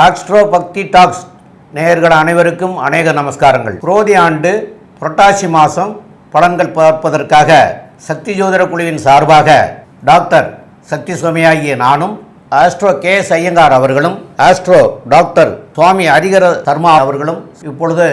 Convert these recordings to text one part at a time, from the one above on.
Astro பக்தி tax நேயர்கள் அனைவருக்கும் அநேக நமஸ்காரங்கள். குரோதி ஆண்டு புரட்டாசி மாதம் பலன்கள் பார்ப்பதற்காக சக்தி ஜோதிட குழுவின் சார்பாக டாக்டர் சக்தி சுவாமியாகிய நானும், ஆஸ்ட்ரோ KS ஐயங்கார் அவர்களும், ஆஸ்ட்ரோ டாக்டர் சுவாமி ஹரிகர சர்மா அவர்களும் இப்பொழுது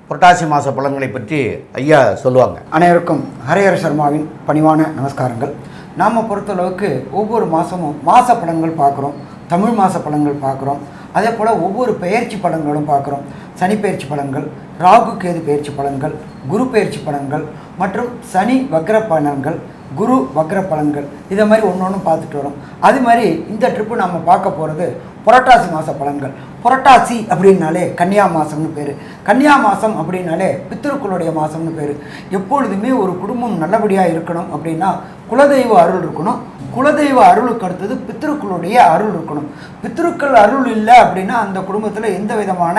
புரட்டாசி மாத பலன்களை பற்றி ஐயா சொல்லுவாங்க. அனைவருக்கும் ஹரிஹர சர்மாவின் பணிவான நமஸ்காரங்கள். நாம் பொறுத்தளவுக்கு ஒவ்வொரு மாதமும் மாத பலன்கள் பார்க்குறோம், தமிழ் மாத பலன்கள் பார்க்குறோம், அதே போல் ஒவ்வொரு பெயர்ச்சி பலன்களும் பார்க்குறோம். சனி பெயர்ச்சி பலன்கள், ராகு கேது பெயர்ச்சி பலன்கள், குரு பெயர்ச்சி பலன்கள் மற்றும் சனி வக்ர பலன்கள், குரு வக்ர பலன்கள், இதை மாதிரி ஒன்று ஒன்று பார்த்துட்டு வரோம். அது மாதிரி இந்த ட்ரிப்பு நம்ம பார்க்க போகிறது புரட்டாசி மாத பலன்கள். புரட்டாசி அப்படின்னாலே கன்னியா மாதம்னு பேர். கன்னியா மாதம் அப்படின்னாலே பித்திருக்களுடைய மாதம்னு பேர். எப்பொழுதுமே ஒரு குடும்பம் நல்லபடியாக இருக்கணும் அப்படின்னா குலதெய்வ அருள் இருக்கணும். குலதெய்வ அருளுக்கு அடுத்தது பித்திருக்களுடைய அருள் இருக்கணும். பித்திருக்கள் அருள் இல்லை அப்படின்னா அந்த குடும்பத்தில் எந்த விதமான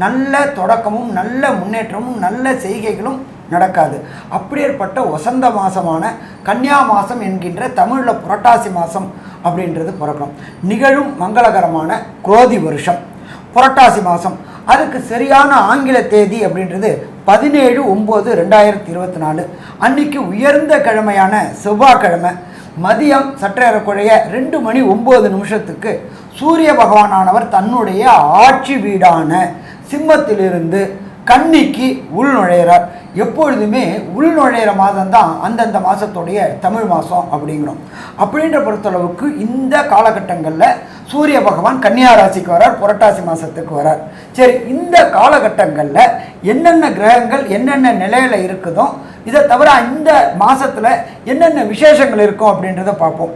நல்ல தொடக்கமும் நல்ல முன்னேற்றமும் நல்ல செய்கைகளும் நடக்காது. அப்படியேற்பட்ட வசந்த மாதமான கன்னியா மாதம் என்கின்ற தமிழில் புரட்டாசி மாதம் அப்படின்றது பிறக்கும். நிகழும் மங்களகரமான குரோதி வருஷம் புரட்டாசி மாதம். அதுக்கு சரியான ஆங்கில தேதி அப்படின்றது 17/9/2024. அன்னைக்கு உயர்ந்த கிழமையான செவ்வாய்க்கிழமை மதியம் சற்றேறக்குறைய 2:09 சூரிய பகவானானவர் தன்னுடைய ஆட்சி வீடான சிம்மத்திலிருந்து கன்னிக்கு உள் நுழையிறார். எப்பொழுதுமே உள் நுழையிற மாதம் தான் அந்தந்த மாதத்துடைய தமிழ் மாதம் அப்படிங்கிறோம். அப்படின்ற பொறுத்தளவுக்கு இந்த காலகட்டங்களில் சூரிய பகவான் கன்னியா ராசிக்கு வரார், புரட்டாசி மாதத்துக்கு வரார். சரி, இந்த காலகட்டங்களில் என்னென்ன கிரகங்கள் என்னென்ன நிலையில் இருக்குதோ, இதை தவிர இந்த மாதத்தில் என்னென்ன விசேஷங்கள் இருக்கும் அப்படின்றத பார்ப்போம்.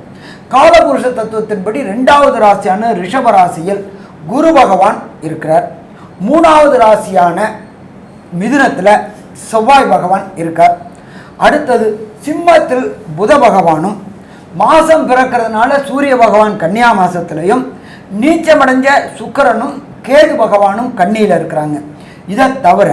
காலபுருஷ தத்துவத்தின்படி 2வது ராசியான ரிஷப ராசியில் குரு பகவான் இருக்கிறார். 3வது ராசியான மிதுனத்தில் செவ்வாய் பகவான் இருக்கார். அடுத்தது சிம்மத்தில் புத பகவானும், மாதம் பிறக்கிறதுனால சூரிய பகவான் கன்னியா மாதத்துலையும், நீச்சமடைஞ்ச சுக்கிரனும் கேது பகவானும் கன்னியில் இருக்கிறாங்க. இதை தவிர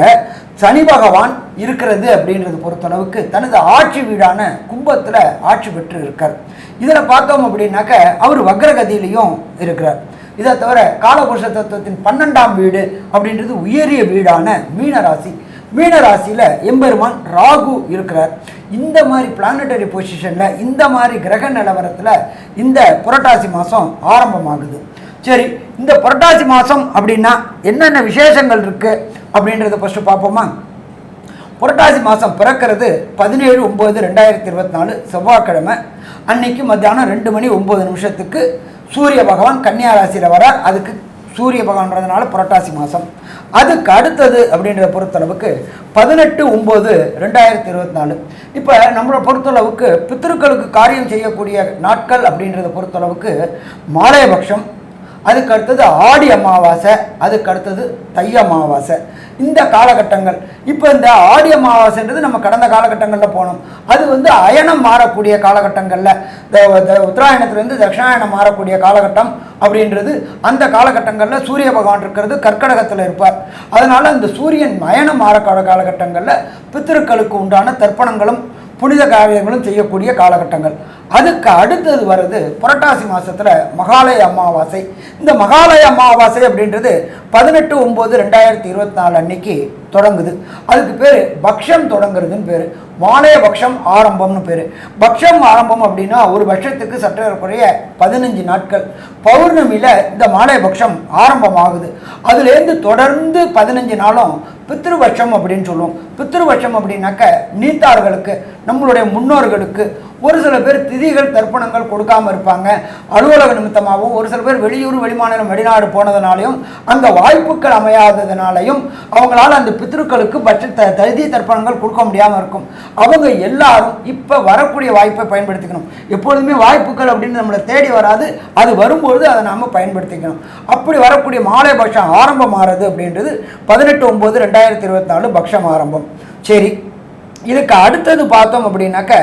சனி பகவான் இருக்கிறது அப்படின்றது பொறுத்தளவுக்கு தனது ஆட்சி வீடான கும்பத்தில் ஆட்சி பெற்று இருக்கார். இதில் பார்த்தோம் அப்படின்னாக்க அவர் வக்ரகதியிலையும் இருக்கிறார். இதை தவிர காலபுருஷ தத்துவத்தின் 12ஆம் வீடு அப்படின்றது உயரிய வீடான மீனராசி. மீனராசியில் எம்பெருமான் ராகு இருக்கிறார். இந்த மாதிரி பிளானட்டரி பொசிஷனில் இந்த மாதிரி கிரக நிலவரத்தில் இந்த புரட்டாசி மாதம் ஆரம்பமாகுது. சரி, இந்த புரட்டாசி மாதம் அப்படின்னா என்னென்ன விசேஷங்கள் இருக்குது அப்படின்றத ஃபஸ்ட்டு பார்ப்போமா. புரட்டாசி மாதம் பிறக்கிறது 17/9/2024 செவ்வாய்க்கிழமை. அன்னைக்கு மத்தியானம் 2:09 சூரிய பகவான் கன்னியா ராசியில் வரார். அதுக்கு சூரிய பகவான்றதுனால புரட்டாசி மாதம். அதுக்கு அடுத்தது அப்படின்றத பொறுத்தளவுக்கு 18/9/2024. இப்போ நம்மளை பொறுத்தளவுக்கு பித்திருக்களுக்கு காரியம் செய்யக்கூடிய நாட்கள் அப்படின்றத பொறுத்தளவுக்கு மாலையபக்ஷம், அதுக்கு அடுத்தது ஆடி அமாவாசை, அதுக்கு அடுத்தது தை அமாவாசை. இந்த காலகட்டங்கள். இப்போ இந்த ஆடி அமாவாசைன்றது நம்ம கடந்த காலகட்டங்களில் போனோம். அது அயனம் மாறக்கூடிய காலகட்டங்களில் உத்தராயணத்துலேருந்து தட்சிணாயணம் மாறக்கூடிய காலகட்டம் அப்படின்றது அந்த காலகட்டங்களில் சூரிய பகவான் இருக்கிறது கர்க்கடகத்தில் இருப்பார். அதனால் அந்த சூரியன் அயனம் மாறக்கூடிய காலகட்டங்களில் பித்திருக்களுக்கு உண்டான தர்ப்பணங்களும் புனித காரியங்களும் செய்யக்கூடிய காலகட்டங்கள். அதுக்கு அடுத்தது வருது புரட்டாசி மாதத்தில் மகாலய அமாவாசை. இந்த மகாலய அமாவாசை அப்படின்றது 18/9/2024 அன்னைக்கு தொடங்குது. அதுக்கு பேர் பக்ஷம் தொடங்குறதுன்னு பேர். மாலைய பக்ஷம் ஆரம்பம்னு பேர். பக்ஷம் ஆரம்பம் அப்படின்னா ஒரு பட்சத்துக்கு சற்றேறக்குறைய 15 நாட்கள். பௌர்ணமியில் இந்த மாலைய பக்ஷம் ஆரம்பமாகுது. அதுலேருந்து தொடர்ந்து 15 நாளும் பித்ருபட்சம் அப்படின்னு சொல்லுவோம். பித்ருபட்சம் அப்படின்னாக்க நீத்தார்களுக்கு, நம்மளுடைய முன்னோர்களுக்கு ஒரு சில பேர் திதிகள் தர்ப்பணங்கள் கொடுக்காமல் இருப்பாங்க. அலுவலக நிமித்தமாகவும் ஒரு சில பேர் வெளியூர் வெளிமாநிலம் வெளிநாடு போனதுனாலையும் அந்த வாய்ப்புகள் அமையாததுனாலையும் அவங்களால அந்த பித்ருக்களுக்கு திதி தர்ப்பணங்கள் கொடுக்க முடியாமல் இருக்கும். அவங்க எல்லாரும் இப்போ வரக்கூடிய வாய்ப்பை பயன்படுத்திக்கணும். எப்பொழுதுமே வாய்ப்புகள் அப்படின்னு நம்மளை தேடி வராது, அது வரும்பொழுது அதை நாம் பயன்படுத்திக்கணும். அப்படி வரக்கூடிய மாலை பட்சம் ஆரம்பம் ஆகிறது அப்படின்றது 18/9/2024 பக்ஷம் ஆரம்பம். சரி, இதுக்கு அடுத்தது பார்த்தோம் அப்படின்னாக்க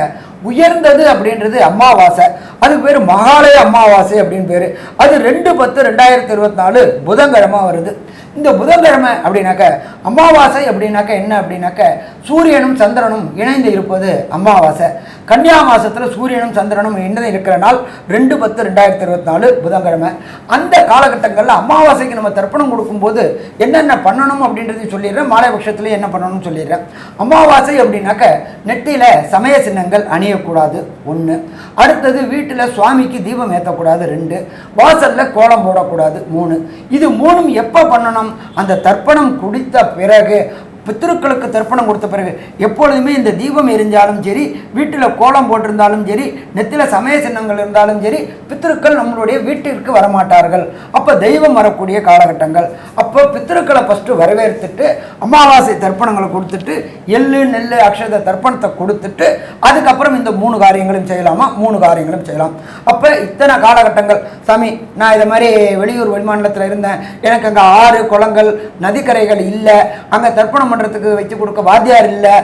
உயர்ந்தது அப்படின்றது அமாவாசை. அதுக்கு பேர் மகாலய அமாவாசை அப்படின்னு பேர். அது 2/10/2024 புதன்கிழமை வருது. இந்த புதன்கிழமை அப்படின்னாக்க அமாவாசை அப்படின்னாக்க என்ன அப்படின்னாக்க சூரியனும் சந்திரனும் இணைந்து இருப்பது அமாவாசை. கன்னியா மாதத்தில் சூரியனும் சந்திரனும் இணைந்து இருக்கிற நாள் 2/10/2024 புதன்கிழமை. அந்த காலகட்டங்களில் அமாவாசைக்கு நம்ம தர்ப்பணம் கொடுக்கும்போது என்னென்ன பண்ணணும் அப்படின்றது சொல்லிடுறேன். மாலை பட்சத்தில் என்ன பண்ணணும்னு சொல்லிடுறேன். அமாவாசை அப்படின்னாக்க நெட்டியில் சமய சின்னங்கள் அணியக்கூடாது 1. அடுத்தது வீட்டில் சுவாமிக்கு தீபம் ஏற்றக்கூடாது 2. வாசலில் கோலம் போடக்கூடாது 3. இது 3ம் எப்போ பண்ணணும்? அந்த தர்ப்பணம் குடித்த பிறகு, பித்திருக்களுக்கு தர்ப்பணம் கொடுத்த பிறகு. எப்பொழுதுமே இந்த தீபம் எரிஞ்சாலும் சரி, வீட்டில் கோலம் போட்டிருந்தாலும் சரி, நெத்தியில் சமய சின்னங்கள் இருந்தாலும் சரி, பித்திருக்கள் நம்மளுடைய வீட்டிற்கு வரமாட்டார்கள். அப்போ தெய்வம் வரக்கூடிய காலகட்டங்கள். அப்போ பித்திருக்களை ஃபஸ்ட்டு வரவேற்றுட்டு அமாவாசை தர்ப்பணங்களை கொடுத்துட்டு எள்ளு நெல் அக்ஷத தர்ப்பணத்தை கொடுத்துட்டு அதுக்கப்புறம் இந்த 3 காரியங்களும் செய்யலாமா? 3 காரியங்களும் செய்யலாம். அப்போ இத்தனை காலகட்டங்கள் சாமி, நான் இதை மாதிரி வெளியூர் வெளிமாநிலத்தில் இருந்தேன், எனக்கு அங்கே ஆறு குளங்கள் நதிக்கரைகள் இல்லை, அங்கே தர்ப்பணம் பண்ணுறதுக்கு வச்சு கொடுக்க வாத்தியார் இல்லை,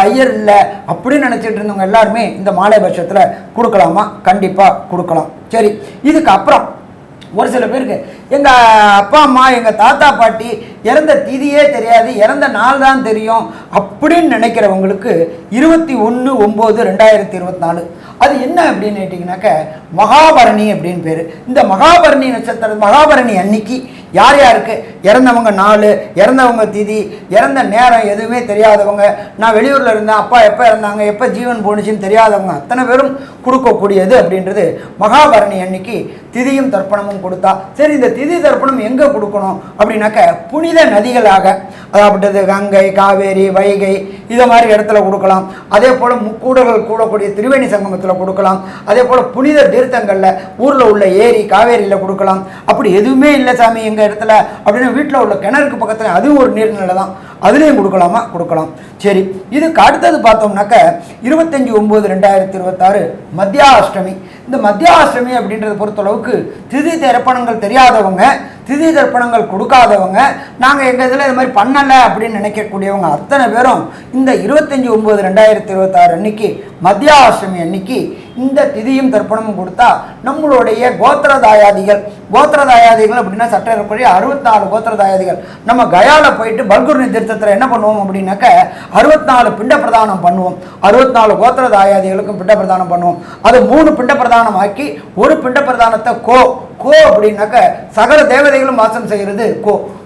ஐயர் இல்லை அப்படின்னு நினச்சிட்டு இருந்தவங்க எல்லாருமே இந்த மாலை பட்சத்தில் கொடுக்கலாமா? கண்டிப்பாக கொடுக்கலாம். சரி, இதுக்கு அப்புறம் ஒரு சில பேருக்கு எங்கள் அப்பா அம்மா எங்கள் தாத்தா பாட்டி இறந்த திதியே தெரியாது, இறந்த நாள் தான் தெரியும் அப்படின்னு நினைக்கிறவங்களுக்கு 21/9/2024 அது என்ன அப்படின்னு கேட்டிங்கனாக்க மகாபரணி அப்படின்னு பேர். இந்த மகாபரணி நட்சத்திரம், மகாபரணி அன்னைக்கு யார் யாருக்கு இறந்தவங்க நாள், இறந்தவங்க திதி, இறந்த நேரம் எதுவுமே தெரியாதவங்க, நான் வெளியூரில் இருந்தேன், அப்பா எப்போ இறந்தாங்க, எப்போ ஜீவன் போணுச்சுன்னு தெரியாதவங்க அத்தனை பேரும் கொடுக்கக்கூடியது அப்படின்றது மகாபரணி அன்னைக்கு திதியும் தர்ப்பணமும் கொடுத்தா. சரி, இந்த திதி தர்ப்பணம் எங்கே கொடுக்கணும் அப்படின்னாக்க புனித நதிகளாக, அதாவது கங்கை, காவேரி, வைகை இதை மாதிரி இடத்துல கொடுக்கலாம். அதே போல் முக்கூடல்கள் கூடக்கூடிய திரிவேணி சங்கமத்தில் கொடுக்கலாம். அதே போல் புனித தீர்த்தங்களில் ஊரில் உள்ள ஏரி காவேரியில் கொடுக்கலாம். அப்படி எதுவுமே இல்லை சாமி எங்கள் இடத்துல அப்படின்னா வீட்டில் உள்ள கிணறுக்கு பக்கத்தில் அதுவும் ஒரு நீர்நிலை தான், அதுலேயும் கொடுக்கலாமா? கொடுக்கலாம். சரி, இதுக்கு அடுத்தது பார்த்தோம்னாக்க 25/9/2026 மத்தியாஷ்டமி. இந்த மத்தியாஷ்டமி அப்படின்றத பொறுத்தளவுக்கு திதி தர்ப்பணங்கள் தெரியாதவங்க, திதி தர்ப்பணங்கள் கொடுக்காதவங்க, நாங்கள் எங்கள் இதில் இது மாதிரி பண்ணலை அப்படின்னு நினைக்கக்கூடியவங்க அத்தனை பேரும் இந்த 25/9/2026 அன்னைக்கு மத்தியாஷ்டமி அன்னைக்கு இந்த திதியும் தர்ப்பணமும் கொடுத்தா நம்மளுடைய கோத்திரதாயாதிகள் அப்படின்னா சட்டப்படி 64 கோத்திரதாயாதிகள் நம்ம கயாவில் போயிட்டு பல்குர்னி தீர்த்தத்தில் என்ன பண்ணுவோம் அப்படின்னாக்க 64 பிண்ட பிரதானம் பண்ணுவோம். 64 கோத்திரதாயாதிகளுக்கும் பிண்ட பிரதானம் பண்ணுவோம். அது 3 பிண்ட பிரதானம் ஆக்கி ஒரு பிண்ட பிரதானத்தை கோ அப்படின்னாக்க சகல தேவதைகளும் வாசம் செய்கிறது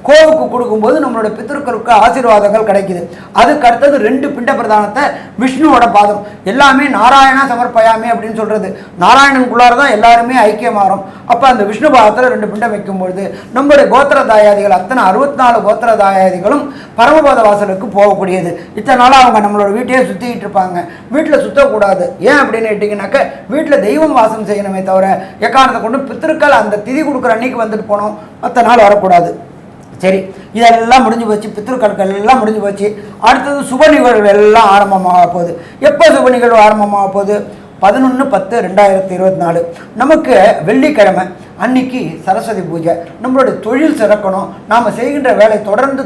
கோவுக்கு கொடுக்கும்போது நம்மளோட பித்திருக்களுக்கு ஆசீர்வாதங்கள் கிடைக்குது. அதுக்கு அடுத்தது 2 பிண்ட பிரதானத்தை விஷ்ணுவோட பாதம், எல்லாமே நாராயணா சமர்ப்பயாமே அப்படின்னு சொல்றது, நாராயணனுக்குள்ளார தான் எல்லாருமே ஐக்கியமாறும். அப்போ அந்த விஷ்ணு பாதத்தில் 2 பிண்டம் வைக்கும்பொழுது நம்மளுடைய கோத்திரதாயாதிகள் அத்தனை 64 கோத்திரதாயாதிகளும் பரமபத வாசலுக்கு போகக்கூடியது. இத்தனை நாளாக அவங்க நம்மளோட வீட்டையே சுற்றிக்கிட்டு இருப்பாங்க. வீட்டில் சுற்றக்கூடாது. ஏன் அப்படின்னு கேட்டிங்கனாக்க வீட்டில் தெய்வம் வாசம் செய்யணுமே தவிர எக்காரணத்தை கொண்டு பித்திருக்கள் அந்த திதி கொடுக்குற அன்னைக்கு வந்துட்டு போனோம், மற்ற நாள் வரக்கூடாது. சரி, இதெல்லாம் முடிஞ்சு போச்சு, பித்திருக்களுக்கு எல்லாம் முடிஞ்சு போச்சு. அடுத்தது சுப நிகழ்வு எல்லாம் ஆரம்பமாக போகுது. எப்போ சுப நிகழ்வு ஆரம்பமாக போகுது? 11/10/2024 நமக்கு வெள்ளிக்கிழமை அன்னைக்கு சரஸ்வதி பூஜை. நம்மளுடைய தொழில் சிறக்கணும், நாம் செய்கின்ற வேலை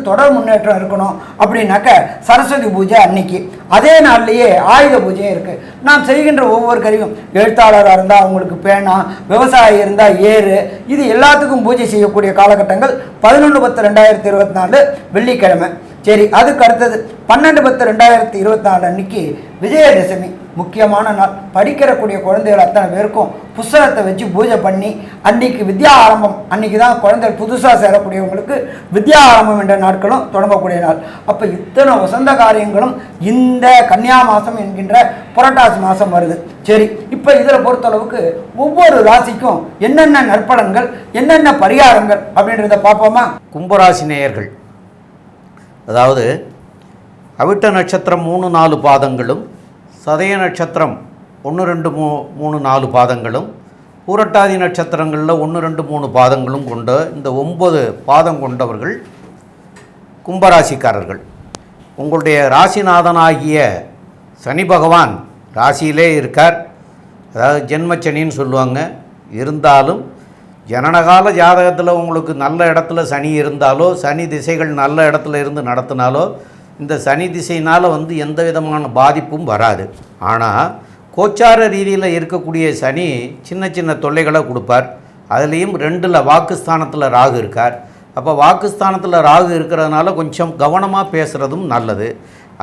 தொடர் முன்னேற்றம் இருக்கணும் அப்படின்னாக்க சரஸ்வதி பூஜை அன்னைக்கு. அதே நாள்லேயே ஆயுத பூஜையும் இருக்குது. நாம் செய்கின்ற ஒவ்வொரு கருவியும், எழுத்தாளராக இருந்தால் அவங்களுக்கு பேனா, விவசாயி இருந்தால் ஏறு, இது எல்லாத்துக்கும் பூஜை செய்யக்கூடிய காலகட்டங்கள் 11/10/2024 வெள்ளிக்கிழமை. சரி, அதுக்கு அடுத்தது 12/10/2024 அன்னைக்கு விஜயதசமி, முக்கியமான நாள். படிக்கிறக்கூடிய குழந்தைகள் அத்தனை பேருக்கும் புஸ்தகத்தை வச்சு பூஜை பண்ணி அன்னைக்கு வித்யா ஆரம்பம், அன்னைக்கு தான் குழந்தைகள் புதுசாக சேரக்கூடியவங்களுக்கு வித்யா ஆரம்பம் என்ற நாட்களும் தொடங்கக்கூடிய நாள். அப்போ இத்தனை வசந்த காரியங்களும் இந்த கன்னியா மாதம் என்கின்ற புரட்டாசி மாதம் வருது. சரி, இப்போ இதில் பொறுத்தளவுக்கு ஒவ்வொரு ராசிக்கும் என்னென்ன நற்பலன்கள், என்னென்ன பரிகாரங்கள் அப்படின்றத பார்ப்போமா? கும்பராசி நேயர்கள், அதாவது அவிட்ட நட்சத்திரம் 3-4 பாதங்களும், சதய நட்சத்திரம் 1-2-3-4 பாதங்களும், பூரட்டாதி நட்சத்திரங்களில் 1-2-3 பாதங்களும் கொண்ட இந்த 9 பாதம் கொண்டவர்கள் கும்பராசிக்காரர்கள். உங்களுடைய ராசிநாதனாகிய சனி பகவான் ராசியிலே இருக்கார். அதாவது ஜென்மச்சனின்னு சொல்லுவாங்க. இருந்தாலும் ஜனனகால ஜாதகத்தில் உங்களுக்கு நல்ல இடத்துல சனி இருந்தாலோ, சனி திசைகள் நல்ல இடத்துல இருந்து நடத்தினாலோ இந்த சனி திசையினால் எந்த விதமான பாதிப்பும் வராது. ஆனால் கோச்சார ரீதியில் இருக்கக்கூடிய சனி சின்ன சின்ன தொல்லைகளை கொடுப்பார். அதுலேயும் 2ல் வாக்குஸ்தானத்தில் ராகு இருக்கார். அப்போ வாக்குஸ்தானத்தில் ராகு இருக்கிறதுனால கொஞ்சம் கவனமாக பேசுகிறதும் நல்லது.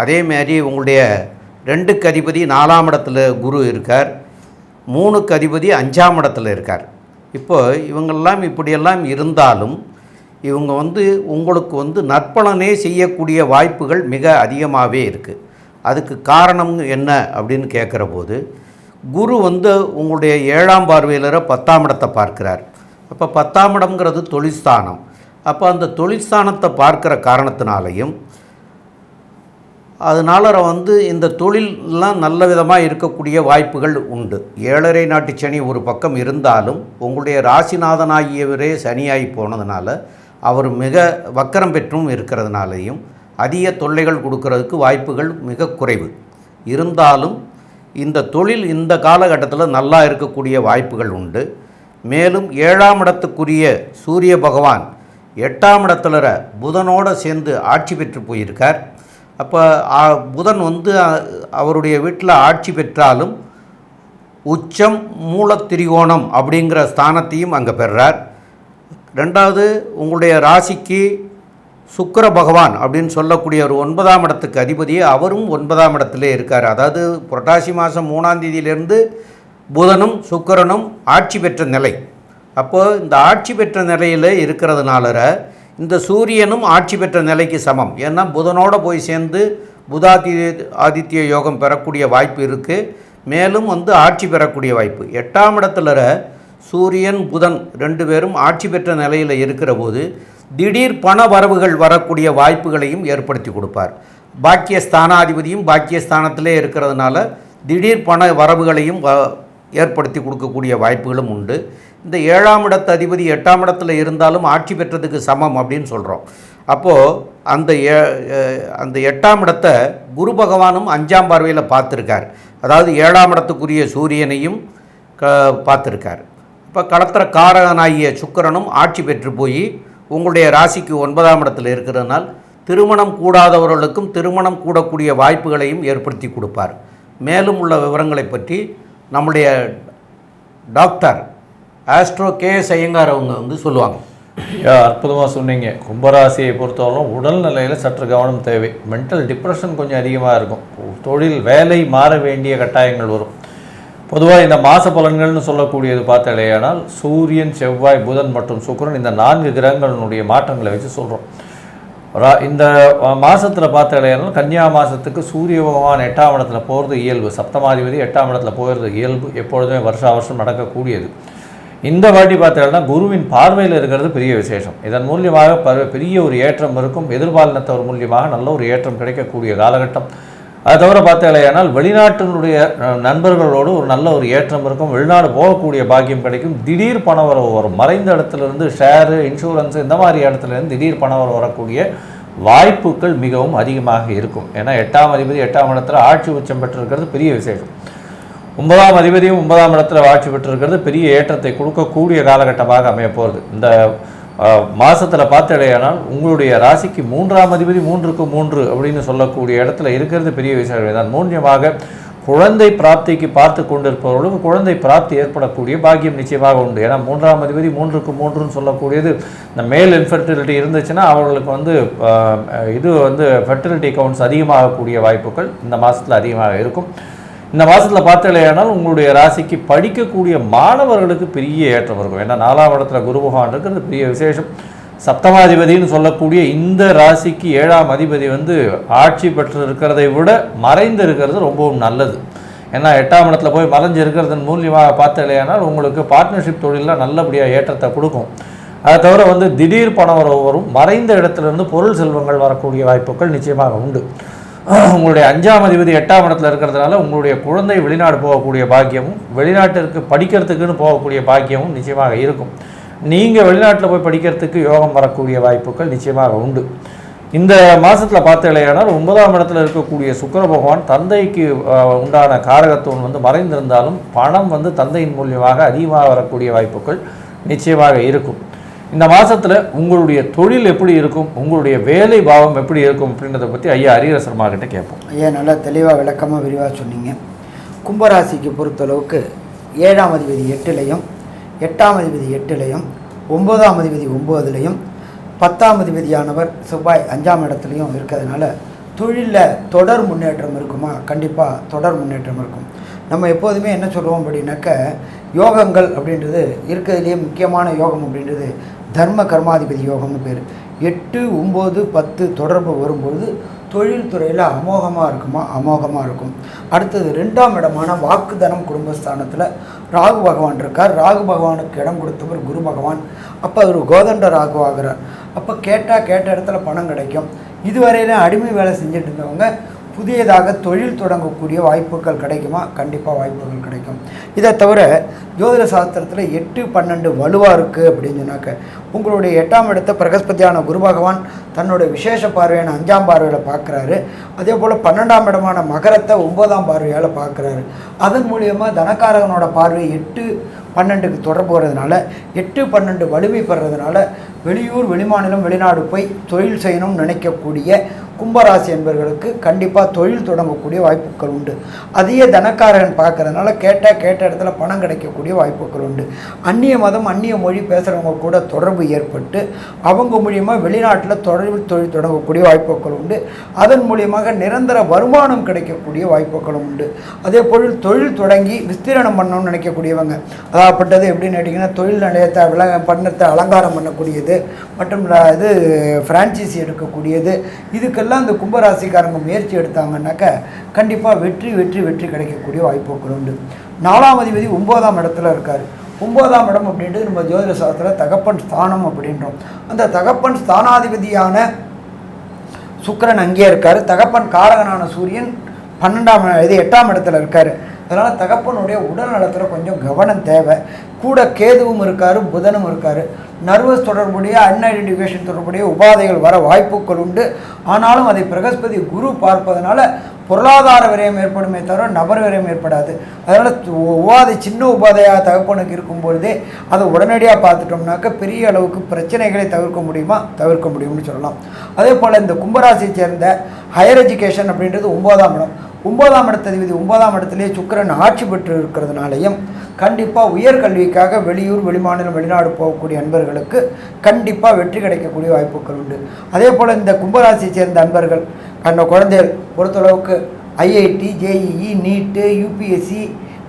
அதேமாரி உங்களுடைய 2க்கு அதிபதி 4ஆம் இடத்துல குரு இருக்கார், 3க்கு அதிபதி 5ஆம் இடத்துல இருக்கார். இப்போ இவங்கெல்லாம் இப்படியெல்லாம் இருந்தாலும் இவங்க உங்களுக்கு நற்பலனே செய்யக்கூடிய வாய்ப்புகள் மிக அதிகமாகவே இருக்குது. அதுக்கு காரணம் என்ன அப்படின்னு கேட்குற போது, குரு உங்களுடைய 7ஆம் பார்வையிலர 10ஆம் இடத்தை பார்க்கிறார். அப்போ 10ஆம் இடம்ங்கிறது தொழில்ஸ்தானம். அப்போ அந்த தொழில்ஸ்தானத்தை பார்க்குற காரணத்தினாலையும் அதனால் இந்த தொழிலெலாம் நல்ல விதமாக இருக்கக்கூடிய வாய்ப்புகள் உண்டு. 7.5 நாட்டு சனி ஒரு பக்கம் இருந்தாலும் உங்களுடைய ராசிநாதனாகியவரே சனியாகி போனதுனால அவர் மிக வக்கரம் பெற்றும் இருக்கிறதுனாலையும் அதிக தொல்லைகள் கொடுக்கறதுக்கு வாய்ப்புகள் மிக குறைவு. இருந்தாலும் இந்த தொழில் இந்த காலகட்டத்தில் நல்லா இருக்கக்கூடிய வாய்ப்புகள் உண்டு. மேலும் 7ஆம் இடத்துக்குரிய சூரிய பகவான் 8ஆம் இடத்துல புதனோடு சேர்ந்து ஆட்சி பெற்று போயிருக்கார். அப்போ புதன் அவருடைய வீட்டில் ஆட்சி பெற்றாலும் உச்சம் மூலத்திரிகோணம் அப்படிங்கிற ஸ்தானத்தையும் அங்கே பெறுறார். 2வது உங்களுடைய ராசிக்கு சுக்கிர பகவான் அப்படின்னு சொல்லக்கூடிய ஒரு 9ஆம் இடத்துக்கு அதிபதி, அவரும் 9ஆம் இடத்திலே இருக்கார். அதாவது புரட்டாசி மாதம் 3ஆம் தேதியிலிருந்து புதனும் சுக்கிரனும் ஆட்சி பெற்ற நிலை. அப்போது இந்த ஆட்சி பெற்ற நிலையில் இருக்கிறதுனால இந்த சூரியனும் ஆட்சி பெற்ற நிலைக்கு சமம். ஏன்னா புதனோடு போய் சேர்ந்து ஆதித்ய யோகம் பெறக்கூடிய வாய்ப்பு இருக்குது. மேலும் ஆட்சி பெறக்கூடிய வாய்ப்பு 8ஆம் இடத்துல சூரியன் புதன் 2 பேரும் ஆட்சி பெற்ற நிலையில் இருக்கிற போது திடீர் பண வரவுகள் வரக்கூடிய வாய்ப்புகளையும் ஏற்படுத்தி கொடுப்பார். பாக்கியஸ்தானாதிபதியும் பாக்கியஸ்தானத்திலே இருக்கிறதுனால திடீர் பண வரவுகளையும் ஏற்படுத்தி கொடுக்கக்கூடிய வாய்ப்புகளும் உண்டு. இந்த 7ஆம் இடத்து அதிபதி 8ஆம் இடத்துல இருந்தாலும் ஆட்சி பெற்றதுக்கு சமம் அப்படின்னு சொல்கிறோம். அப்போது அந்த 8ஆம் இடத்தை குரு பகவானும் 5ஆம் பார்வையில் பார்த்துருக்கார். அதாவது 7ஆம் இடத்துக்குரிய சூரியனையும் பார்த்துருக்கார். இப்போ களத்திர காரகனாகிய சுக்கிரனும் ஆட்சி பெற்று போய் உங்களுடைய ராசிக்கு 9ஆம் இடத்துல இருக்கிறதுனால் திருமணம் கூடாதவர்களுக்கும் திருமணம் கூடக்கூடிய வாய்ப்புகளையும் ஏற்படுத்தி கொடுப்பார். மேலும் உள்ள விவரங்களை பற்றி நம்முடைய டாக்டர் ஆஸ்ட்ரோ கேஎஸ் ஐயங்கார் அவங்க சொல்லுவாங்க. அற்புதமாக சொன்னீங்க. கும்பராசியை பொறுத்தவரைக்கும் உடல்நிலையில் சற்று கவனம் தேவை. மென்டல் டிப்ரெஷன் கொஞ்சம் அதிகமாக இருக்கும். தொழில் வேலை மாற வேண்டிய கட்டாயங்கள் வரும். பொதுவாக இந்த மாத பலன்கள்னு சொல்லக்கூடியது பார்த்தாலேயானால் சூரியன், செவ்வாய், புதன் மற்றும் சுக்கிரன் இந்த 4 கிரகங்களினுடைய மாற்றங்களை வச்சு சொல்கிறோம். இந்த மாதத்தில் பார்த்தாலேயானால் கன்னியா மாதத்துக்கு சூரிய பகவான் 8ஆம் இடத்துல போகிறது இயல்பு. சப்தமாதிபதி 8ஆம் இடத்துல போகிறது இயல்பு. எப்பொழுதுமே வருஷம் நடக்கக்கூடியது. இந்த வாட்டி பார்த்தீங்கன்னா குருவின் பார்வையில் இருக்கிறது பெரிய விசேஷம். இதன் மூலியமாக பெரிய ஒரு ஏற்றம் இருக்கும். எதிர்பாலினத்தவர் மூலியமாக நல்ல ஒரு ஏற்றம் கிடைக்கக்கூடிய காலகட்டம். அதை தவிர பார்த்தீங்கன்னா வெளிநாட்டினுடைய நண்பர்களோடு ஒரு நல்ல ஒரு ஏற்றம் இருக்கும். வெளிநாடு போகக்கூடிய பாக்கியம் கிடைக்கும். திடீர் பணவரவு வரும். மறைந்த இடத்துலேருந்து ஷேரு, இன்சூரன்ஸு இந்த மாதிரி இடத்துலேருந்து திடீர் பணவரவு வரக்கூடிய வாய்ப்புகள் மிகவும் அதிகமாக இருக்கும். ஏன்னா 8ஆம் அதிபதி 8ஆம் இடத்துல ஆட்சி உச்சம் பெற்றிருக்கிறது பெரிய விசேஷம். 9ஆம் அதிபதியும் 9ஆம் இடத்துல ஆட்சி பெற்றிருக்கிறது பெரிய ஏற்றத்தை கொடுக்கக்கூடிய காலகட்டமாக அமைய போகிறது. இந்த மாதத்தில் பார்த்தடையானால் உங்களுடைய ராசிக்கு 3ஆம் அதிபதி 3க்கு 3 அப்படின்னு சொல்லக்கூடிய இடத்துல இருக்கிறது பெரிய விஷயம் தான். மூன்யமாக குழந்தை பிராப்திக்கு பார்த்து கொண்டிருப்பவர்களுக்கு குழந்தை பிராப்தி ஏற்படக்கூடிய பாக்கியம் நிச்சயமாக உண்டு. ஏன்னா 3ஆம் அதிபதி 3க்கு 3ன்னு சொல்லக்கூடியது இந்த மேல் இன்ஃபெர்டிலிட்டி இருந்துச்சுன்னா அவர்களுக்கு இது ஃபெர்டிலிட்டி கவுண்ட்ஸ் அதிகமாகக்கூடிய வாய்ப்புகள் இந்த மாதத்தில் அதிகமாக இருக்கும். இந்த மாதத்தில் பார்த்தலையானால் உங்களுடைய ராசிக்கு படிக்கக்கூடிய மாணவர்களுக்கு பெரிய ஏற்றம் இருக்கும். ஏன்னா 4ஆம் இடத்துல குரு பகவான் இருக்கிறது பெரிய விசேஷம். சப்தமாதிபதினு சொல்லக்கூடிய இந்த ராசிக்கு 7ஆம் அதிபதி ஆட்சி பெற்று இருக்கிறதை விட மறைந்து இருக்கிறது ரொம்பவும் நல்லது. ஏன்னா 8ஆம் இடத்துல போய் மறைஞ்சு இருக்கிறதன் மூலியமாக பார்த்தலையானால் உங்களுக்கு பார்ட்னர்ஷிப் தொழிலில் நல்லபடியாக ஏற்றத்தை கொடுக்கும். அதை தவிர திடீர் பணம் வரும். மறைந்த இடத்துலேருந்து பொருள் செல்வங்கள் வரக்கூடிய வாய்ப்புகள் நிச்சயமாக உண்டு. உங்களுடைய 5ஆம் அதிபதி 8ஆம் இடத்துல இருக்கிறதுனால உங்களுடைய குழந்தை வெளிநாடு போகக்கூடிய பாக்கியமும் வெளிநாட்டிற்கு படிக்கிறதுக்குன்னு போகக்கூடிய பாக்கியமும் நிச்சயமாக இருக்கும். நீங்கள் வெளிநாட்டில் போய் படிக்கிறதுக்கு யோகம் வரக்கூடிய வாய்ப்புகள் நிச்சயமாக உண்டு. இந்த மாதத்தில் பார்த்தீங்கன்னா 9ஆம் இடத்துல இருக்கக்கூடிய சுக்கிர பகவான் தந்தைக்கு உண்டான காரகத்துவம் மறைந்திருந்தாலும் பணம் தந்தையின் மூலியமாக அதிகமாக வரக்கூடிய வாய்ப்புகள் நிச்சயமாக இருக்கும். இந்த மாதத்தில் உங்களுடைய தொழில் எப்படி இருக்கும், உங்களுடைய வேலை பாவம் எப்படி இருக்கும் அப்படின்றத பற்றி ஐயா ஹரிஹரசர்மா கிட்ட கேட்போம். ஐயா நல்லா தெளிவாக விளக்கமாக விரிவாக சொன்னீங்க. கும்பராசிக்கு பொறுத்தளவுக்கு 7ஆம் அதிபதி 8லையும் 8ஆம் அதிபதி 8லையும் 9ஆம் அதிபதி 9லையும் 10ஆம் அதிபதியானவர் செவ்வாய் 5ஆம் இடத்துலையும் இருக்கிறதுனால தொழிலில் தொடர் முன்னேற்றம் இருக்குமா? கண்டிப்பாக தொடர் முன்னேற்றம் இருக்கும். நம்ம எப்போதுமே என்ன சொல்லுவோம் அப்படின்னாக்க, யோகங்கள் அப்படின்றது இருக்கிறதுலேயே முக்கியமான யோகம் அப்படின்றது தர்ம கர்மாதிபதி யோகம்னு பேர். 8, 9, 10 தொடர்பு வரும்பொழுது தொழில் துறையில் அமோகமாக இருக்குமா? அமோகமாக இருக்கும். அடுத்தது 2ஆம் இடமான வாக்குதனம் குடும்பஸ்தானத்தில் ராகு பகவான் இருக்கார். ராகு பகவானுக்கு இடம் கொடுத்தவர் குரு பகவான். அப்போ அவர் கோதண்ட ராகு ஆகிறார். அப்போ கேட்ட இடத்துல பணம் கிடைக்கும். இதுவரையிலும் அடிமை வேலை செஞ்சுட்டு இருந்தவங்க புதியதாக தொழில் தொடங்கக்கூடிய வாய்ப்புகள் கிடைக்குமா? கண்டிப்பாக வாய்ப்புகள் கிடைக்கும். இதை தவிர ஜோதிட சாஸ்திரத்தில் 8, 12 வலுவாக இருக்குது அப்படின்னு சொன்னாக்க, உங்களுடைய 8ஆம் இடத்தை பிரகஸ்பதியான குரு பகவான் தன்னுடைய விசேஷ பார்வையான 5ஆம் பார்வையில் பார்க்குறாரு. அதே போல் 12ஆம் இடமான மகரத்தை 9ஆம் பார்வையால் பார்க்குறாரு. அதன் மூலியமாக தனக்காரகனோட பார்வை 8, 12க்கு தொடர்பு வர்றதுனால 8, 12 வலிமை பெறதுனால வெளியூர், வெளிமாநிலம், வெளிநாடு போய் தொழில் செய்யணும்னு நினைக்கக்கூடிய கும்பராசி என்பவர்களுக்கு கண்டிப்பாக தொழில் தொடங்கக்கூடிய வாய்ப்புகள் உண்டு. அதையே தனக்காரகன் பார்க்கறதுனால கேட்ட இடத்துல பணம் கிடைக்கக்கூடிய வாய்ப்புகள் உண்டு. அந்நிய மதம், அந்நிய மொழி பேசுகிறவங்க கூட தொடர்பு ஏற்பட்டு அவங்க மூலியமாக வெளிநாட்டில் தொழில் தொடங்கக்கூடிய வாய்ப்புகள் உண்டு. அதன் மூலியமாக நிரந்தர வருமானம் கிடைக்கக்கூடிய வாய்ப்புகளும் உண்டு. அதே போல் தொழில் தொடங்கி விஸ்தீரணம் பண்ணணும்னு நினைக்கக்கூடியவங்க, அதாகப்பட்டது எப்படின்னு கேட்டிங்கன்னா, தொழில் நிலையத்தை பண்ணத்தை அலங்காரம் பண்ணக்கூடியது மற்றும் இது ஃப்ரான்ச்சைசி எடுக்கக்கூடியது, இதுக்கெல்லாம் இந்த கும்பராசிக்காரங்க முயற்சி எடுத்தாங்கன்னாக்க கண்டிப்பாக வெற்றி கிடைக்கக்கூடிய வாய்ப்புகள் உண்டு. 4ஆம் அதிபதி 9ஆம் இடத்துல இருக்கார். 9ஆம் இடம் அப்படின்றது நம்ம ஜோதிட சாஸ்திரத்தில் தகப்பன் ஸ்தானம் அப்படின்றோம். அந்த தகப்பன் ஸ்தானாதிபதியான சுக்கிரன் அங்கே இருக்கார். தகப்பன் காரகனான சூரியன் 8ஆம் இடத்துல இருக்கார். அதனால் தகப்பனுடைய உடல் நலத்தில் கொஞ்சம் கவனம் தேவை. கூட கேதுவும் இருக்கார், புதனும் இருக்கார். நர்வஸ் தொடர்புடைய அன்ஐடென்டிஃபிகேஷன் தொடர்புடைய உபாதைகள் வர வாய்ப்புகள் உண்டு. ஆனாலும் அதை பிரகஸ்பதி குரு பார்ப்பதனால பொருளாதார விரயம் ஏற்படுமே தவிர நபர் விரயம் ஏற்படாது. அதனால் சின்ன உபாதையாக தகப்பனுக்கு இருக்கும்பொழுதே அதை உடனடியாக பார்த்துட்டோம்னாக்க பெரிய அளவுக்கு பிரச்சனைகளை தவிர்க்க முடியும்னு சொல்லலாம். அதே போல் இந்த கும்பராசியை சேர்ந்த ஹையர் எஜுகேஷன் அப்படின்றது 9ஆம் இடம். 9ஆம் இடத்ததிபதி 9ஆம் இடத்திலே சுக்கிரன் ஆட்சி பெற்று இருக்கிறதுனாலையும் கண்டிப்பாக உயர்கல்விக்காக வெளியூர், வெளிமாநிலம், வெளிநாடு போகக்கூடிய அன்பர்களுக்கு கண்டிப்பாக வெற்றி கிடைக்கக்கூடிய வாய்ப்புகள் உண்டு. அதே போல் இந்த கும்பராசியை சேர்ந்த அன்பர்கள், அந்த குழந்தைகள் பொறுத்தளவுக்கு ஐஐடி, ஜேஇஇ, நீட்டு, யூபிஎஸ்சி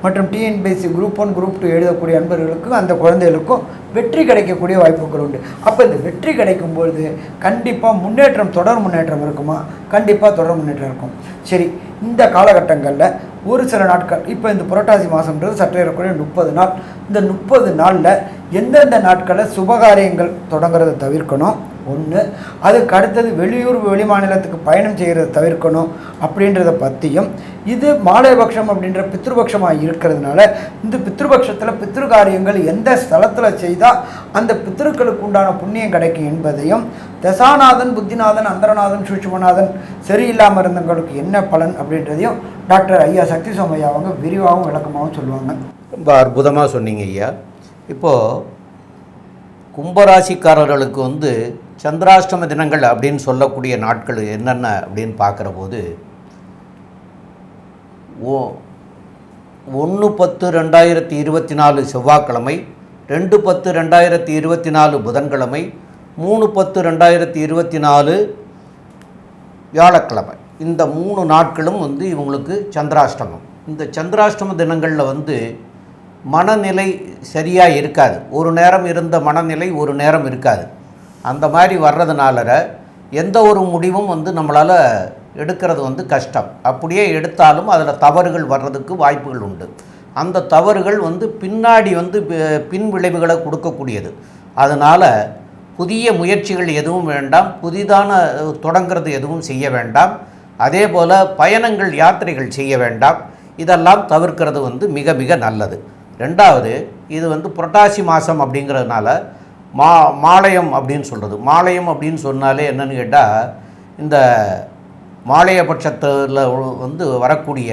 மற்றும் டிஎன்பிஎஸ்சி குரூப் 1, குரூப் 2 எழுதக்கூடிய அன்பர்களுக்கும் அந்த குழந்தைகளுக்கும் வெற்றி கிடைக்கக்கூடிய வாய்ப்புகள் உண்டு. அப்போ இந்த வெற்றி கிடைக்கும்பொழுது கண்டிப்பாக தொடர் முன்னேற்றம் இருக்குமா? கண்டிப்பாக தொடர் முன்னேற்றம் இருக்கும். சரி, இந்த காலகட்டங்களில் ஒரு சில நாட்கள், இப்போ இந்த புரட்டாசி மாதம்ன்றது சற்றே இருக்கக்கூடிய 30 நாள். இந்த 30 நாளில் எந்தெந்த நாட்களில் சுபகாரியங்கள் தொடங்குறதை தவிர்க்கணும் ஒன்று, அதுக்கு அடுத்தது வெளியூர், வெளிமாநிலத்துக்கு பயணம் செய்கிறத தவிர்க்கணும் அப்படின்றத பற்றியும், இது மாலைபக்ஷம் அப்படின்ற பித்ருபக்ஷமாக இருக்கிறதுனால இந்த பித்ருபக்ஷத்தில் பித்ருகாரியங்கள் எந்த ஸ்தலத்தில் செய்தால் அந்த பித்ருக்களுக்கு உண்டான புண்ணியம் கிடைக்கும் என்பதையும், தசாநாதன், புத்திநாதன், அந்தரநாதன், சூட்சுமநாதன் சரியில்லாமல் இருந்தவங்களுக்கு என்ன பலன் அப்படின்றதையும் டாக்டர் ஐயா சக்தி சோமையா அவங்க விரிவாகவும் விளக்கமாகவும் சொல்லுவாங்க. ரொம்ப அற்புதமாக சொன்னீங்க ஐயா. இப்போது கும்பராசிக்காரர்களுக்கு சந்திராஷ்டம தினங்கள் அப்படின்னு சொல்லக்கூடிய நாட்கள் என்னென்ன அப்படின்னு பார்க்குற போது 1/10/2024 செவ்வாய்க்கிழமை, 2/10/2024 புதன்கிழமை, 3/10/2024 வியாழக்கிழமை. இந்த 3 நாட்களும் இவங்களுக்கு சந்திராஷ்டமம். இந்த சந்திராஷ்டம தினங்களில் மனநிலை சரியாக இருக்காது. ஒரு நேரம் இருந்த மனநிலை ஒரு நேரம் இருக்காது. அந்த மாதிரி வர்றதுனால எந்த ஒரு முடிவும் நம்மளால் எடுக்கிறது கஷ்டம். அப்படியே எடுத்தாலும் அதில் தவறுகள் வர்றதுக்கு வாய்ப்புகள் உண்டு. அந்த தவறுகள் பின்னாடி பின் விளைவுகளை கொடுக்கக்கூடியது. அதனால் புதிய முயற்சிகள் எதுவும் வேண்டாம், புதிதான தொடங்கிறது எதுவும் செய்ய வேண்டாம். அதே போல் பயணங்கள், யாத்திரைகள் செய்ய வேண்டாம். இதெல்லாம் தவிர்க்கிறது மிக மிக நல்லது. ரெண்டாவது, இது புரட்டாசி மாதம் அப்படிங்கிறதுனால மாலயம் அப்படின்னு சொல்கிறது. மாலயம் அப்படின்னு சொன்னாலே என்னன்னு கேட்டால், இந்த மாலயபட்சத்தில் வரக்கூடிய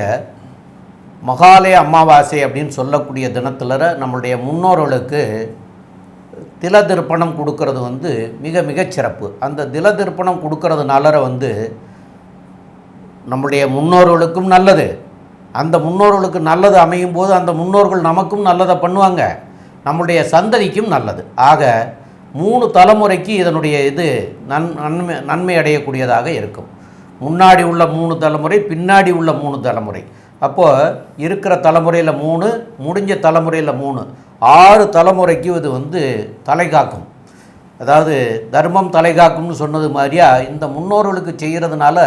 மகாலய அமாவாசை அப்படின்னு சொல்லக்கூடிய தினத்தில் நம்மளுடைய முன்னோர்களுக்கு தில திருப்பணம் கொடுக்கறது மிக மிகச் சிறப்பு. அந்த தில திருப்பணம் கொடுக்கறதுனால நம்முடைய முன்னோர்களுக்கும் நல்லது. அந்த முன்னோர்களுக்கு நல்லது அமையும் போது அந்த முன்னோர்கள் நமக்கும் நல்லதை பண்ணுவாங்க, நம்முடைய சந்ததிக்கும் நல்லது. ஆக 3 தலைமுறைக்கு இதனுடைய இது நன்மை அடையக்கூடியதாக இருக்கும். முன்னாடி உள்ள 3 தலைமுறை, பின்னாடி உள்ள 3 தலைமுறை. அப்போது இருக்கிற தலைமுறையில் 3, முடிஞ்ச தலைமுறையில் 3, 6 தலைமுறைக்கு இது வந்து தலை காக்கும். அதாவது தர்மம் தலை காக்கும்னு சொன்னது மாதிரியா இந்த முன்னோர்களுக்கு செய்கிறதுனால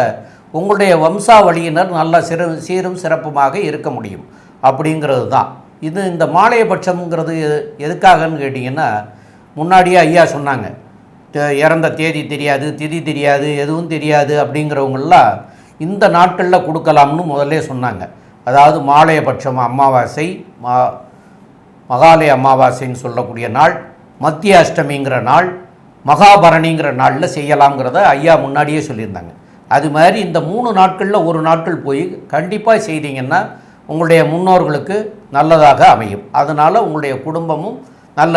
உங்களுடைய வம்சாவளியினர் நல்ல சீரும் சிறப்புமாக இருக்க முடியும் அப்படிங்கிறது தான். இது இந்த மாலையபட்சம்ங்கிறது எதுக்காகன்னு கேட்டிங்கன்னா, முன்னாடியே ஐயா சொன்னாங்க, இறந்த தேதி தெரியாது, திதி தெரியாது, எதுவும் தெரியாது அப்படிங்கிறவங்களாம் இந்த நாட்களில் கொடுக்கலாம்னு முதல்ல சொன்னாங்க. அதாவது மாலையபட்சம் அமாவாசை, மகாலய அமாவாசைன்னு சொல்லக்கூடிய நாள், மத்திய அஷ்டமிங்கிற நாள், மகாபரணிங்கிற நாளில் செய்யலாம்ங்கிறத ஐயா முன்னாடியே சொல்லியிருந்தாங்க. அது மாதிரி இந்த 3 நாட்களில் ஒரு நாட்கள் போய் கண்டிப்பாக செய்தீங்கன்னா உங்களுடைய முன்னோர்களுக்கு நல்லதாக அமையும். அதனால் உங்களுடைய குடும்பமும் நல்ல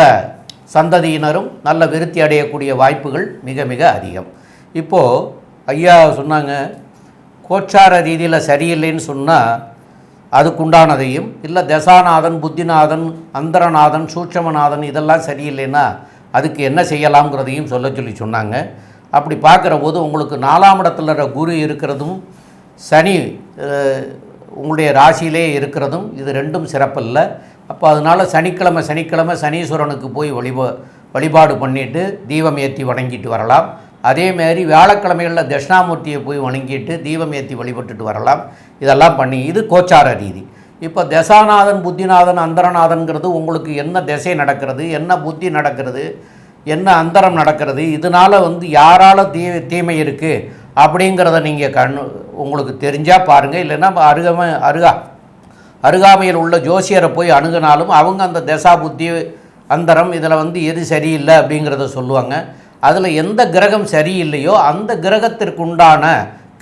சந்ததியினரும் நல்ல விருத்தி அடையக்கூடிய வாய்ப்புகள் மிக மிக அதிகம். இப்போது ஐயா சொன்னாங்க, கோச்சார ரீதியில் சரியில்லைன்னு சொன்னால் அதுக்குண்டானதையும், இல்லை தசாநாதன், புத்திநாதன், அந்தரநாதன், சூட்சமநாதன் இதெல்லாம் சரியில்லைன்னா அதுக்கு என்ன செய்யலாம்ங்கிறதையும் சொல்லி சொன்னாங்க. அப்படி பார்க்குற போது உங்களுக்கு 4ஆம் இடத்துல குரு இருக்கிறதும் சனி உங்களுடைய ராசியிலே இருக்கிறதும் இது ரெண்டும் சிறப்பில்லை. அப்போ அதனால் சனிக்கிழமை சனீஸ்வரனுக்கு போய் வழிபாடு பண்ணிவிட்டு தீபம் ஏற்றி வணங்கிட்டு வரலாம். அதேமாரி வியாழக்கிழமைகளில் தட்சிணாமூர்த்தியை போய் வணங்கிட்டு தீபம் ஏற்றி வழிபட்டுட்டு வரலாம். இதெல்லாம் பண்ணி இது கோச்சார ரீதி. இப்போ தசாநாதன், புத்திநாதன், அந்தரநாதன்கிறது உங்களுக்கு என்ன திசை நடக்கிறது, என்ன புத்தி நடக்கிறது, என்ன அந்தரம் நடக்கிறது, இதனால் வந்து யாரால் தீமை இருக்குது அப்படிங்கிறத நீங்கள் உங்களுக்கு தெரிஞ்சால் பாருங்கள். இல்லைன்னா அருகாமையில் உள்ள ஜோசியரை போய் அணுகினாலும் அவங்க அந்த தசா புத்தி அந்தரம் இதில் வந்து எது சரியில்லை அப்படிங்கிறத சொல்லுவாங்க. அதில் எந்த கிரகம் சரியில்லையோ அந்த கிரகத்திற்குண்டான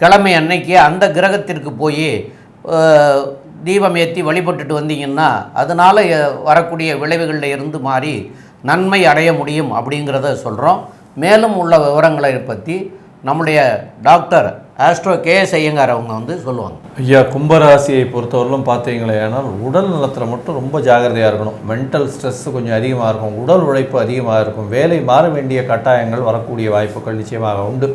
கிழமை அன்னைக்கு அந்த கிரகத்திற்கு போய் தீபம் ஏற்றி வழிபட்டுட்டு வந்தீங்கன்னா அதனால் வரக்கூடிய விளைவுகளில் இருந்து மாறி நன்மை அடைய முடியும் அப்படிங்கிறத சொல்கிறோம். மேலும் உள்ள விவரங்களை பற்றி நம்முடைய டாக்டர் ஆஸ்ட்ரோ கேஎஸ் ஐயங்கார் அவங்க வந்து சொல்லுவாங்க. ஐயா, கும்பராசியை பொறுத்தவரையிலும் பார்த்தீங்களே, ஆனால் உடல் நலத்தில் மட்டும் ரொம்ப ஜாகிரதையாக இருக்கணும். மென்டல் ஸ்ட்ரெஸ் கொஞ்சம் அதிகமாக இருக்கும், உடல் உழைப்பு அதிகமாக இருக்கும், வேலை மாற வேண்டிய கட்டாயங்கள் வரக்கூடிய வாய்ப்புகள் நிச்சயமாக உண்டு.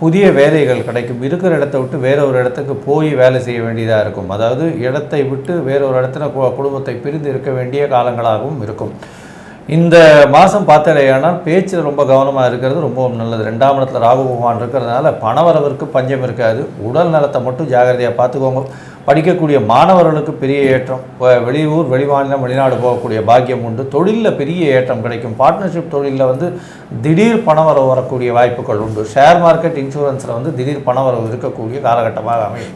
புதிய வேலைகள் கிடைக்கும், இருக்கிற இடத்த விட்டு வேற ஒரு இடத்துக்கு போய் வேலை செய்ய வேண்டியதாக இருக்கும். அதாவது இடத்தை விட்டு வேறொரு இடத்துல குடும்பத்தை பிரிந்து இருக்க வேண்டிய காலங்களாகவும் இருக்கும். இந்த மாதம் பார்த்தாலேயானால் பேச்சில் ரொம்ப கவனமாக இருக்கிறது ரொம்பவும் நல்லது. 2ஆம் இடத்துல ராகு பகவான் இருக்கிறதுனால பணவரவிற்கு பஞ்சம் இருக்காது. உடல் நலத்தை மட்டும் ஜாகிரதையாக பார்த்துக்கோங்க. படிக்கக்கூடிய மாணவர்களுக்கு பெரிய ஏற்றம், வெளியூர் வெளிமாநிலம் வெளிநாடு போகக்கூடிய பாக்கியம் உண்டு. தொழிலில் பெரிய ஏற்றம் கிடைக்கும். பார்ட்னர்ஷிப் தொழிலில் வந்து திடீர் பணவரவு வரக்கூடிய வாய்ப்புகள் உண்டு. ஷேர் மார்க்கெட், இன்சூரன்ஸில் வந்து திடீர் பணவரவு இருக்கக்கூடிய காலகட்டமாக அமையும்.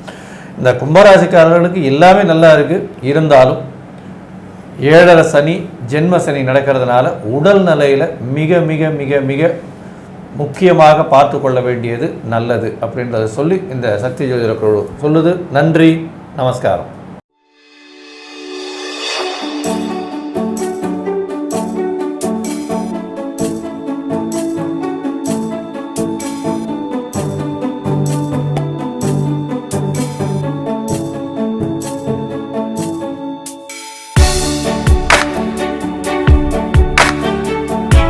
இந்த கும்பராசிக்காரர்களுக்கு எல்லாமே நல்லா இருக்குது. இருந்தாலும் 7.5 சனி, ஜென்ம சனி நடக்கிறதுனால உடல் நிலையில் மிக மிக மிக மிக முக்கியமாக பார்த்து கொள்ள வேண்டியது நல்லது அப்படின்றத சொல்லி இந்த சக்தி ஜோதிட குழு சொல்லுது. நன்றி, நமஸ்காரம்.